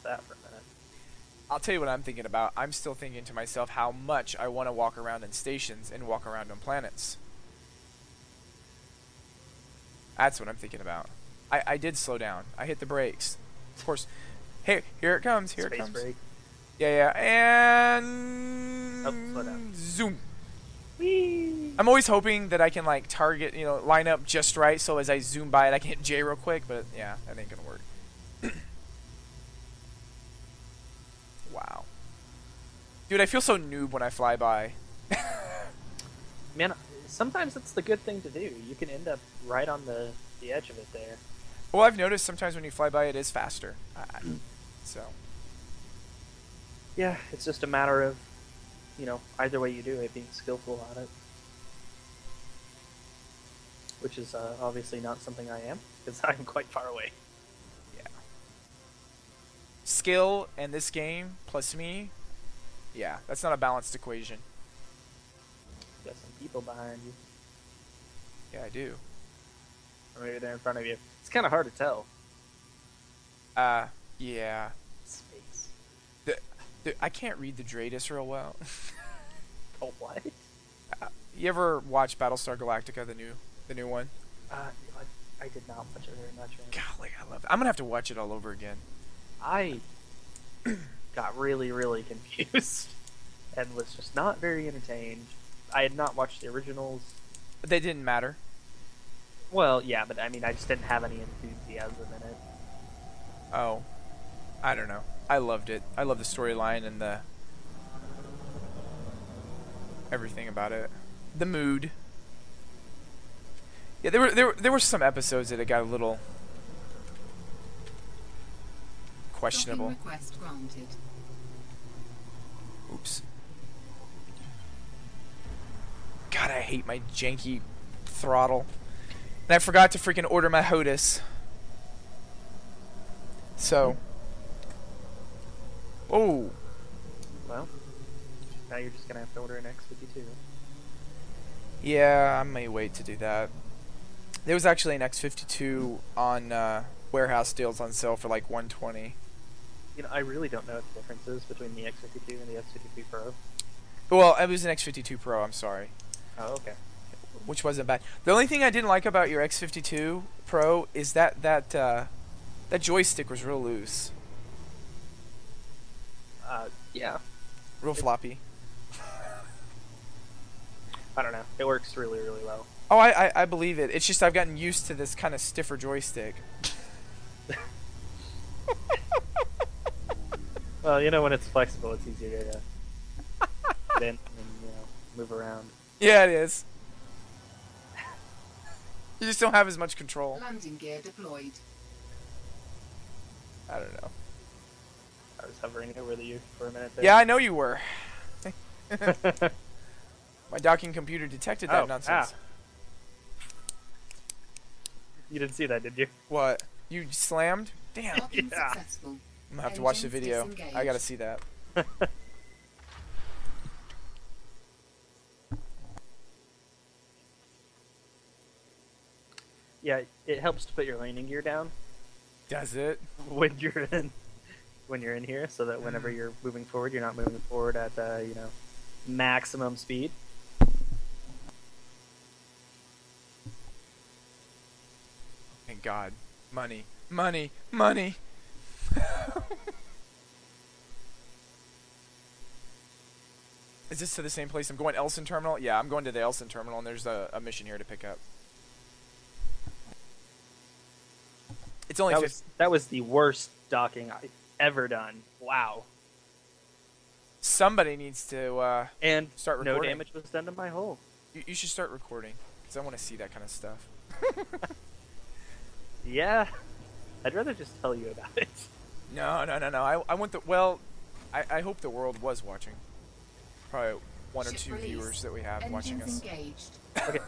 that for a minute. I'll tell you what I'm thinking about. I'm still thinking to myself how much I want to walk around in stations and walk around on planets. That's what I'm thinking about. I did slow down. I hit the brakes. Of course. Hey, here it comes. Here it Space comes. break. Yeah, yeah. And Oh, slow down. zoom. Whee! I'm always hoping that I can like target, line up just right so as I zoom by it I can hit J real quick, but yeah, that ain't gonna work. Wow. Dude, I feel so noob when I fly by. Man, sometimes it's the good thing to do. You can end up right on the edge of it there. Well, I've noticed sometimes when you fly by it is faster. So. Yeah, it's just a matter of, either way you do it, being skillful at it. Which is obviously not something I am, because I'm quite far away. Yeah. Skill and this game plus me, yeah, that's not a balanced equation. Got some people behind you. Yeah, I do. Or maybe they're in front of you. It's kind of hard to tell. Yeah. Space. I can't read the Dratus real well. Oh, what? You ever watch Battlestar Galactica, the new one? I did not watch it very much. Man. Golly, I love it. I'm gonna have to watch it all over again. I got really, really confused and was just not very entertained. I had not watched the originals. They didn't matter. Well, yeah, but I mean, I just didn't have any enthusiasm in it. Oh, I don't know. I loved it. I love the storyline and the everything about it. The mood. Yeah, there were some episodes that it got a little questionable. Docking request granted. Oops. God, I hate my janky throttle. And I forgot to freaking order my HOTAS. So. Oh. Well, now you're just gonna have to order an X52. Yeah, I may wait to do that. There was actually an X52 on warehouse deals on sale for like $120. I really don't know what the difference is between the X52 and the X52 Pro. Well, it was an X52 Pro, I'm sorry. Oh, okay. Which wasn't bad. The only thing I didn't like about your X52 Pro is that joystick was real loose. Yeah. Real floppy. I don't know. It works really, really well. Oh, I believe it. It's just I've gotten used to this kind of stiffer joystick. Well, when it's flexible, it's easier to get in and, move around. Yeah, it is. You just don't have as much control. Landing gear deployed. I don't know. I was hovering over you for a minute there. Yeah, I know you were. My docking computer detected that nonsense. You didn't see that, did you? What? You slammed? Damn. Docking Yeah. successful. I'm gonna have to watch the Engines video. disengaged. I gotta see that. Yeah, it helps to put your landing gear down Does it? when you're in here, so that whenever you're moving forward, you're not moving forward at maximum speed. Thank God. Money. Money. Money. Is this to the same place? I'm going Elson Terminal? Yeah, I'm going to the Elson Terminal, and there's a mission here to pick up. It's only That was the worst docking I've ever done. Wow. Somebody needs to And start no recording. damage was done to my hull. You should start recording, because I want to see that kind of stuff. Yeah. I'd rather just tell you about it. No. I want the... Well, I hope the world was watching. Probably one or Ship two released. viewers that we have watching Engines us. engaged. Okay.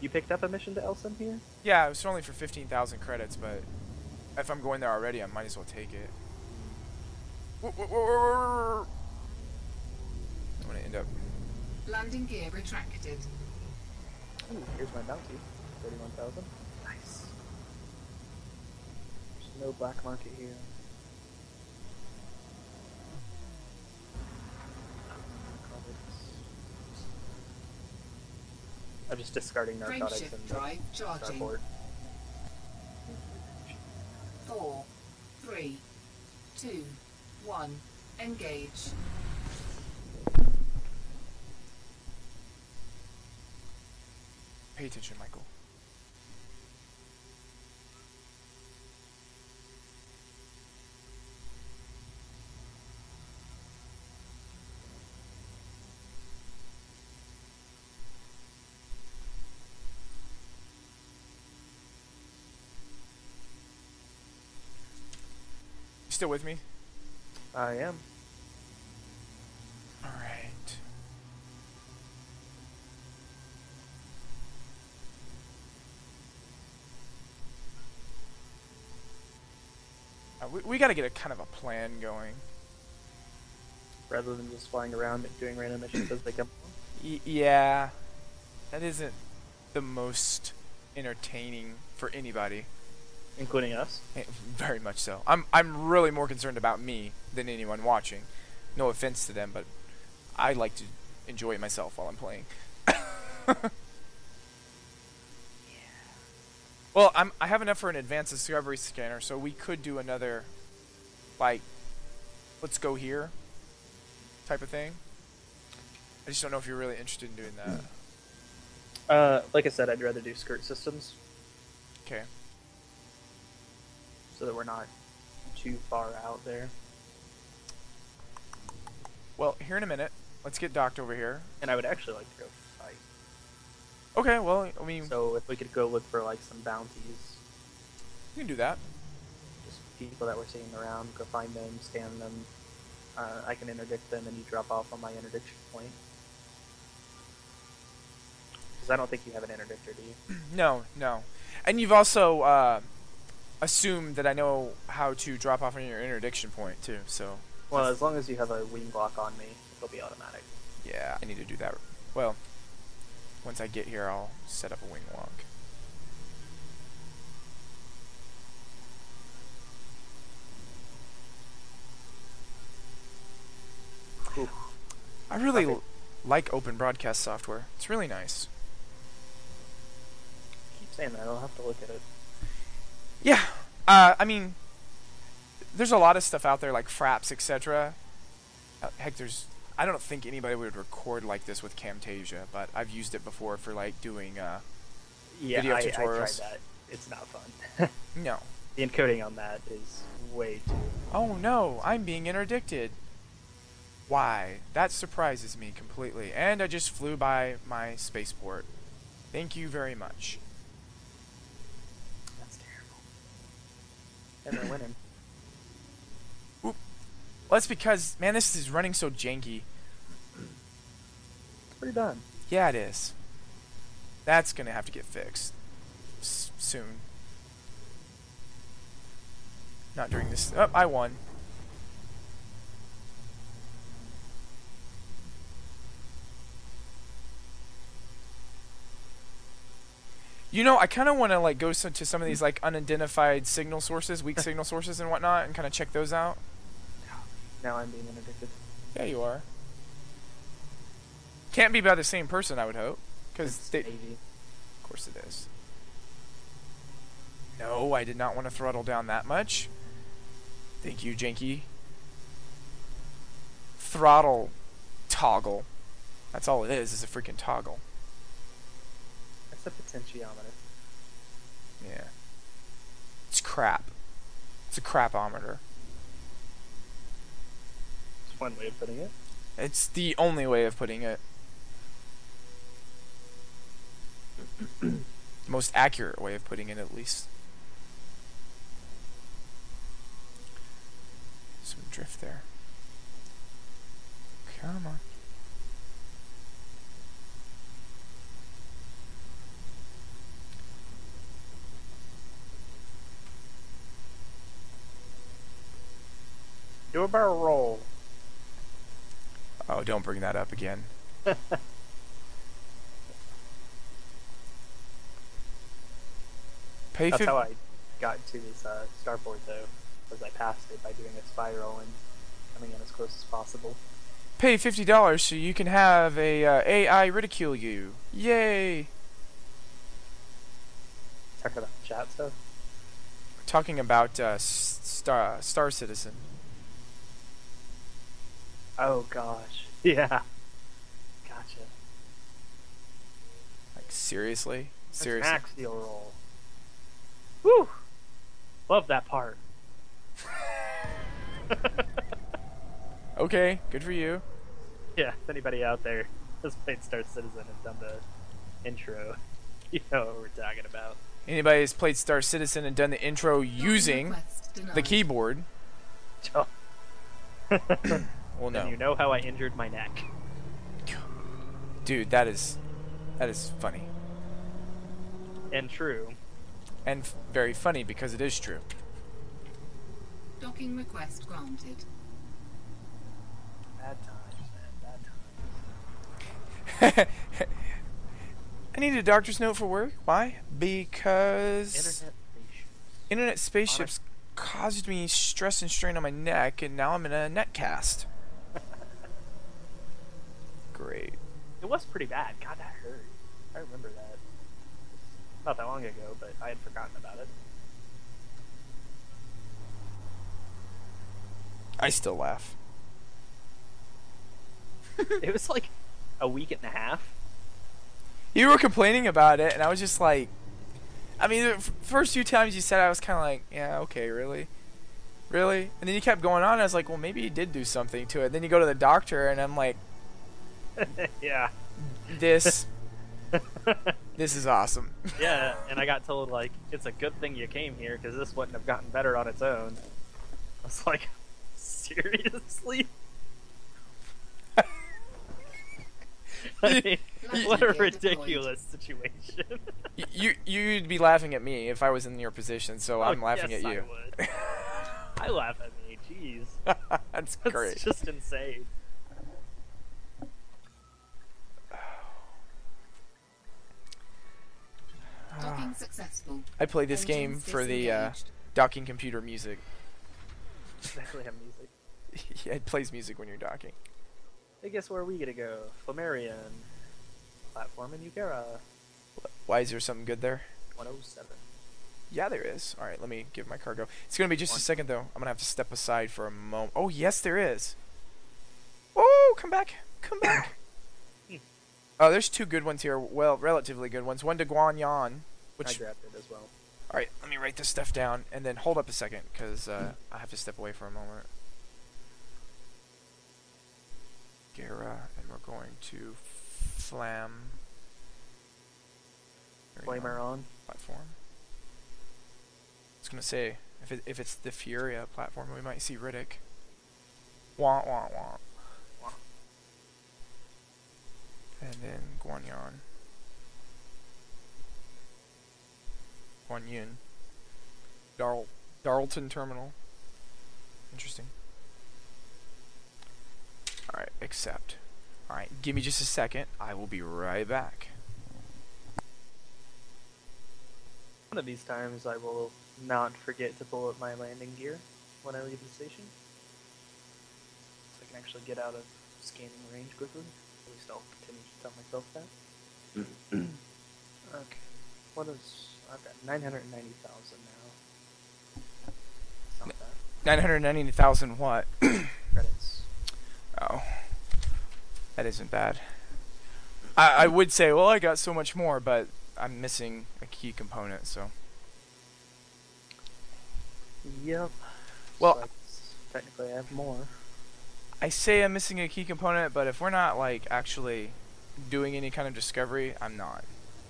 You picked up a mission to Elson here? Yeah, it was only for 15,000 credits, but if I'm going there already, I might as well take it. I'm gonna end up... Landing gear retracted. Ooh, here's my bounty. 31,000. Nice. There's no black market here. I'm just discarding narcotics Frameshift and drive charging. starport. 4, 3, 2, 1. Engage. Pay attention, Michael. You still with me? I am. All right. We got to get a kind of a plan going. Rather than just flying around and doing random missions as they come. Yeah, that isn't the most entertaining for anybody. Including us. Very much so. I'm really more concerned about me than anyone watching. No offense to them, but I like to enjoy myself while I'm playing. Well, I have enough for an advanced discovery scanner, so we could do another, like, let's go here type of thing. I just don't know if you're really interested in doing that. Like I said, I'd rather do skirt systems Okay. so that we're not too far out there. Well, here in a minute. Let's get docked over here. And I would actually like to go fight. Okay, well, I mean, So if we could go look for like some bounties, you can do that. just people that we're seeing around, go find them, scan them. I can interdict them and you drop off on my interdiction point. Because I don't think you have an interdictor, do you? No, no. And you've also assumed that I know how to drop off on your interdiction point, too, so... Well, as long as you have a wing lock on me, it'll be automatic. Yeah, I need to do that. Well, once I get here, I'll set up a wing lock. Ooh. I really Okay. like open broadcast software. It's really nice. Keep saying that, I'll have to look at it. Yeah, I mean, there's a lot of stuff out there like Fraps, etc. Heck, I don't think anybody would record like this with Camtasia, but I've used it before for like doing Yeah, video I tried tutorials. that. It's not fun. No. The encoding on that is way too... Oh no, I'm being interdicted. Why? That surprises me completely. And I just flew by my spaceport. Thank you very much. That's terrible. And they're winning. Well, that's because, man, this is running so janky. It's pretty done. Yeah, it is. That's gonna have to get fixed soon. Not during this. Oh, I won. You know, I kind of want to like go to some of these like unidentified signal sources, weak signal sources and whatnot, and kind of check those out. Now I'm being interdicted. Yeah, you are. Can't be by the same person, I would hope, because they. Maybe. Of course it is. No, I did not want to throttle down that much. Thank you, Janky. Throttle toggle. That's all it is a freaking toggle. That's a potentiometer. Yeah. It's crap. It's a crapometer. It's one way of putting it. It's the only way of putting it. The most accurate way of putting it, at least. Some drift there. Come on. Do a barrel roll. Oh, don't bring that up again. Pay That's fif- how I got to this starport, though, was I passed it by doing a spiral and coming in as close as possible. Pay $50 so you can have a AI ridicule you. Yay! Talk about chat stuff. We're talking about Star Citizen. Oh gosh. Yeah. Gotcha. Like seriously? That's Seriously? an axial roll. Woo! Love that part. Okay, good for you. Yeah, if anybody out there has played Star Citizen and done the intro, you know what we're talking about. Anybody who's played Star Citizen and done the intro using Request the denied. keyboard Oh. will know. And you know how I injured my neck. Dude, that is funny. And true. And very funny because it is true. Docking request granted. Bad times, man. Bad times. I need a doctor's note for work. Why? Because Internet issues. internet spaceships caused me stress and strain on my neck, and now I'm in a neck cast. Great. It was pretty bad. God, that hurt. I remember that. Not that long ago, but I had forgotten about it. I still laugh. It was like a week and a half. You were complaining about it, and I was just like, I mean, the first few times you said it, I was kind of like, yeah, okay, really? Really? And then you kept going on, and I was like, well, maybe you did do something to it. Then you go to the doctor, and I'm like, Yeah. this is awesome. Yeah, and I got told, like, it's a good thing you came here, because this wouldn't have gotten better on its own. I was like, seriously? I mean, what a ridiculous situation. You'd be laughing at me if I was in your position, so I'm laughing yes, at you. I would. I laugh at me, jeez. That's That's great. just insane. Docking successful. I play this game Engines for the disengaged. docking computer music. They actually have music. Yeah, it plays music when you're docking. Hey, guess where are we gonna go? Flamarion. Platform in Ugera. Why is there something good there? 107. Yeah, there is. All right, let me give my cargo. It's gonna be just a second though. I'm gonna have to step aside for a moment. Oh yes, there is. Oh, come back, come back. Oh, there's two good ones here. Well, relatively good ones. One to Guanyan, I which. grabbed it as well. All right, let me write this stuff down and then hold up a second because I have to step away for a moment. Gera, and we're going to Flam. Flamer on. Platform. I was gonna say if it's the Furia platform, we might see Riddick. Wah wah wah. Wah. And then Guanyan. Guanyun. Darlton Terminal. Interesting. Alright, accept. Alright, give me just a second. I will be right back. One of these times I will not forget to pull up my landing gear when I leave the station. So I can actually get out of scanning range quickly. At least I'll continue to tell myself that. Okay. What is... I've got 990,000 now. It's not bad. 990,000 what? Credits. Oh. That isn't bad. I would say, well, I got so much more, but I'm missing a key component, so. Yep. Well, So technically I have more. I say I'm missing a key component, but if we're not, like, actually doing any kind of discovery, I'm not.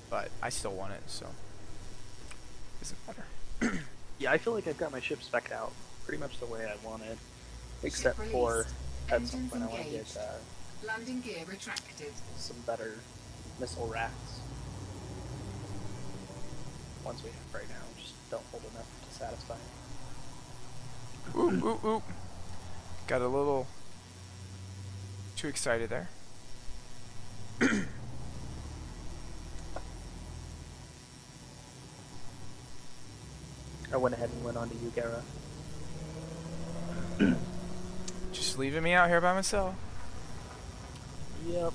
But I still want it, so. Doesn't matter. Yeah, I feel like I've got my ship spec'd out pretty much the way I want it. Except Ship for released. at some Engines point I want to engaged. get Landing gear retracted. some better missile racks. Ones we have right now just don't hold enough to satisfy me. Oop, oop, oop. Got a little too excited there. I went ahead and went on to Ugera. Just leaving me out here by myself. Yep.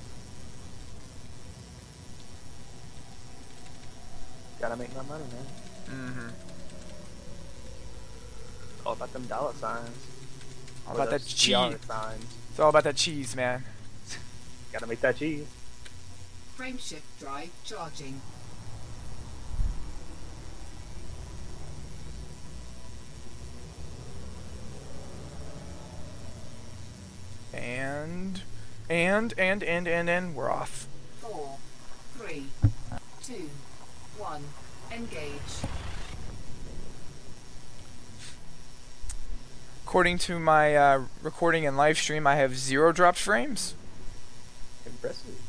Gotta make my money, man. Mm-hmm. All about them dollar signs. All Or about that those cheese. VR signs. It's all about that cheese, man. Gotta make that cheese. Frameshift drive charging. And we're off. 4, 3, 2, 1. Engage. According to my recording and live stream, I have 0 dropped frames. Impressive.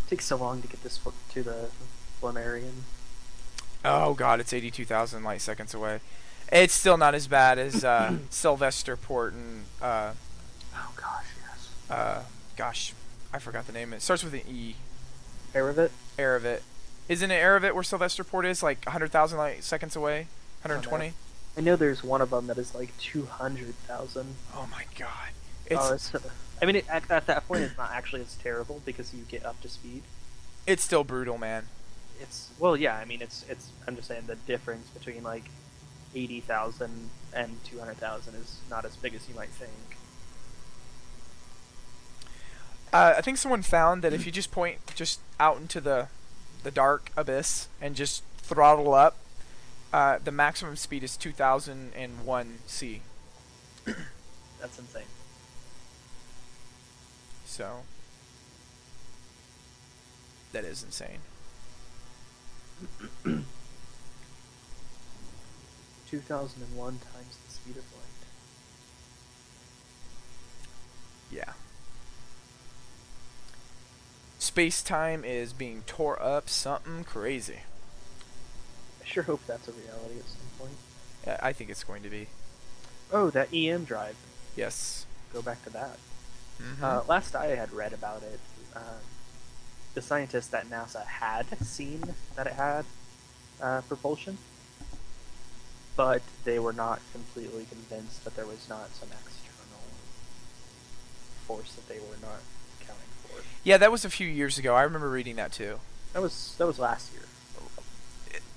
Takes so long to get this to the Flammarion. Oh god, it's 82,000 light seconds away. It's still not as bad as Sylvester Port and Oh gosh, yes. gosh, I forgot the name. It starts with an E. Erevet? Erevet. Isn't it Erevet where Sylvester Port is? Like 100,000 light seconds away? 120? I know there's one of them that is like 200,000. Oh my god. It's, I mean, at that point, it's not actually as terrible because you get up to speed. It's still brutal, man. It's, well, yeah, I mean, it's. I'm just saying the difference between like 80,000 and 200,000 is not as big as you might think. I think someone found that if you just point just out into the dark abyss and just throttle up, the maximum speed is 2001 C. That's insane. So that is insane. 2001 times the speed of light. Yeah. Space-time is being tore up something crazy. I sure hope that's a reality at some point. I think it's going to be. Oh, that EM drive. Yes. Go back to that. Mm-hmm. Last I had read about it, the scientists at NASA had seen that it had propulsion, but they were not completely convinced that there was not some external force that they were not accounting for. Yeah, that was a few years ago. I remember reading that too. That was last year.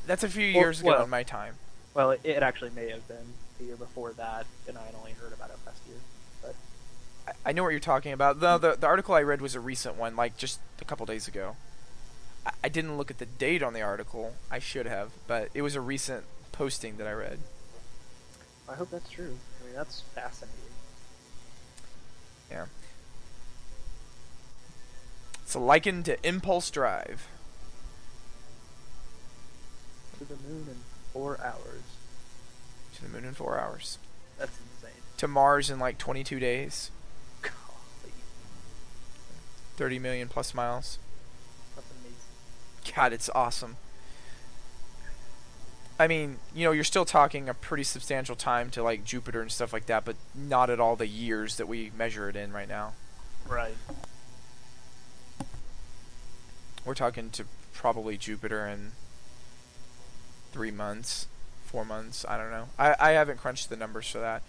That's a few years ago well, in my time. Well, it actually may have been the year before that, and I had only heard about it last year. But I know what you're talking about. The article I read was a recent one, like just a couple days ago. I didn't look at the date on the article. I should have, but it was a recent posting that I read. I hope that's true. I mean, that's fascinating. Yeah. It's likened to impulse drive. To the moon in 4 hours. To the moon in 4 hours. That's insane. To Mars in like 22 days. Golly. 30 million plus miles. That's amazing. God, it's awesome. I mean, you know, you're still talking a pretty substantial time to like Jupiter and stuff like that, but not at all the years that we measure it in right now. Right. We're talking to probably Jupiter in 3 months, 4 months. I don't know. I haven't crunched the numbers for that.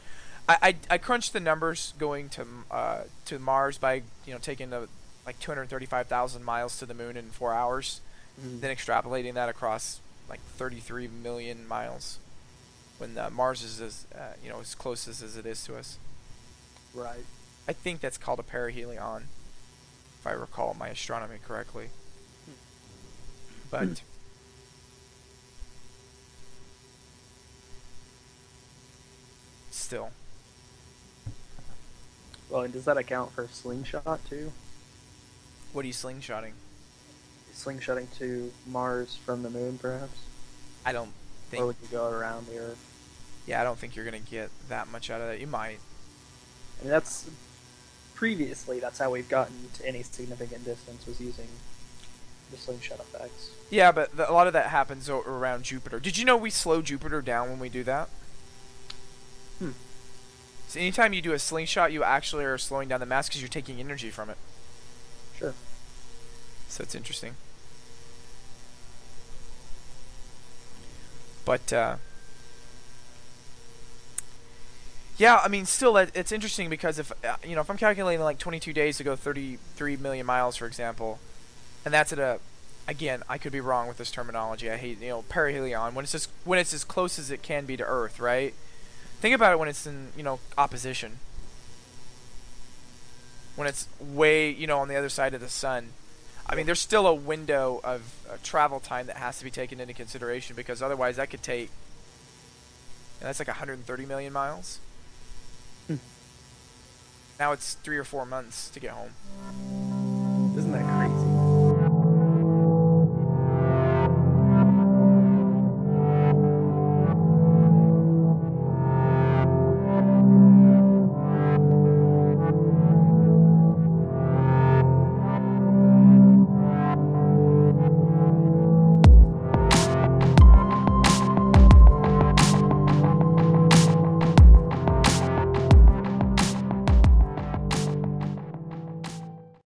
I crunched the numbers going to Mars by taking like 235,000 miles to the moon in 4 hours, then extrapolating that across like 33 million miles. When Mars is as close as it is to us. Right. I think that's called a perihelion, if I recall my astronomy correctly. But still. Well, and does that account for slingshot too? What are you slingshotting? Slingshotting to Mars from the moon, perhaps? I don't think. Or would you go around the Earth? Yeah, I don't think you're gonna get that much out of that. You might. I mean, that's previously that's how we've gotten to any significant distance, was using the slingshot effects. Yeah, but a lot of that happens around Jupiter. Did you know we slow Jupiter down when we do that? So anytime you do a slingshot, you actually are slowing down the mass because you're taking energy from it. Sure. So it's interesting. But Yeah, I mean, still, it's interesting because if if I'm calculating like 22 days to go 33 million miles, for example, and that's at a, again, I could be wrong with this terminology. I hate perihelion when it's as close as it can be to Earth, right? Think about it when it's in opposition, when it's way on the other side of the sun. I mean, there's still a window of travel time that has to be taken into consideration because otherwise that could take. And that's like 130 million miles. Now it's 3 or 4 months to get home. Isn't that